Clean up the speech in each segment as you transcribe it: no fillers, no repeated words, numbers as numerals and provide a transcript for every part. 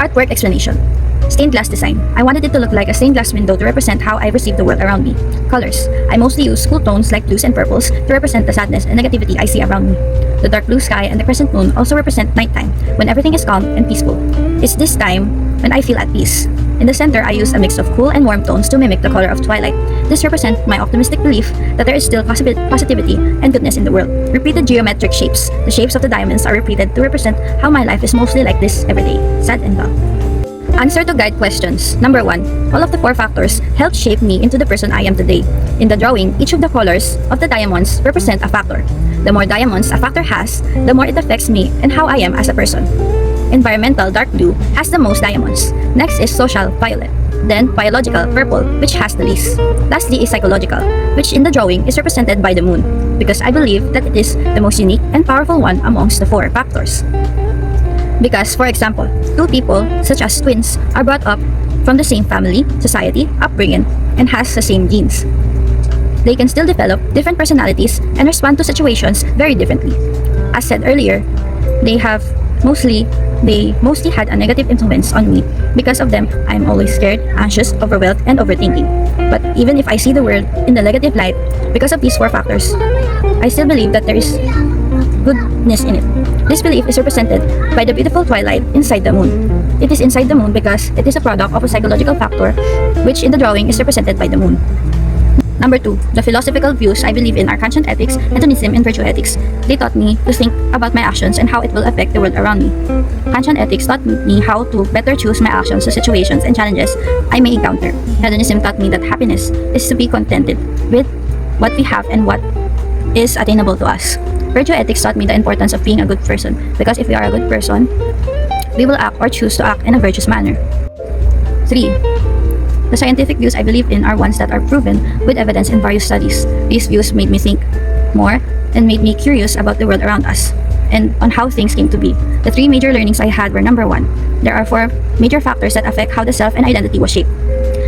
Artwork explanation. Stained glass design. I wanted it to look like a stained glass window to represent how I perceive the world around me. Colors. I mostly use cool tones like blues and purples to represent the sadness and negativity I see around me. The dark blue sky and the crescent moon also represent nighttime, when everything is calm and peaceful. It's this time when I feel at peace. In the center, I use a mix of cool and warm tones to mimic the color of twilight. This represents my optimistic belief that there is still positivity and goodness in the world. Repeated geometric shapes. The shapes of the diamonds are repeated to represent how my life is mostly like this every day, sad and dull. Answer to guide questions. Number 1. All of the 4 factors helped shape me into the person I am today. In the drawing, each of the colors of the diamonds represent a factor. The more diamonds a factor has, the more it affects me and how I am as a person. Environmental, dark blue, has the most diamonds. Next is social, violet. Then biological, purple, which has the least. Lastly is psychological, which in the drawing is represented by the moon, because I believe that it is the most unique and powerful one amongst the 4 factors. Because, for example, 2 people, such as twins, are brought up from the same family, society, upbringing, and has the same genes. They can still develop different personalities and respond to situations very differently. As said earlier, they mostly had a negative influence on me. Because of them, I'm always scared, anxious, overwhelmed, and overthinking. But even if I see the world in the negative light, because of these 4 factors, I still believe that there is goodness in it. This belief is represented by the beautiful twilight inside the moon. It is inside the moon because it is a product of a psychological factor, which in the drawing is represented by the moon. Number 2. The philosophical views I believe in are Kantian ethics, hedonism, and virtue ethics. They taught me to think about my actions and how it will affect the world around me. Kantian ethics taught me how to better choose my actions to situations and challenges I may encounter. Hedonism taught me that happiness is to be contented with what we have and what is attainable to us. Virtue ethics taught me the importance of being a good person, because if we are a good person, we will act or choose to act in a virtuous manner. 3. The scientific views I believe in are ones that are proven with evidence in various studies. These views made me think more and made me curious about the world around us and on how things came to be. The 3 major learnings I had were: number 1, there are 4 major factors that affect how the self and identity was shaped.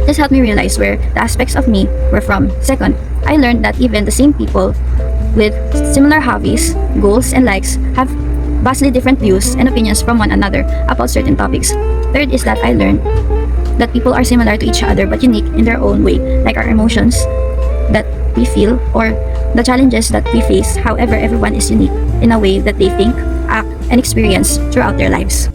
This helped me realize where the aspects of me were from. Second, I learned that even the same people with similar hobbies, goals, and likes have vastly different views and opinions from one another about certain topics. Third is that I learned that people are similar to each other but unique in their own way, like our emotions that we feel or the challenges that we face. However, everyone is unique in a way that they think, act, and experience throughout their lives.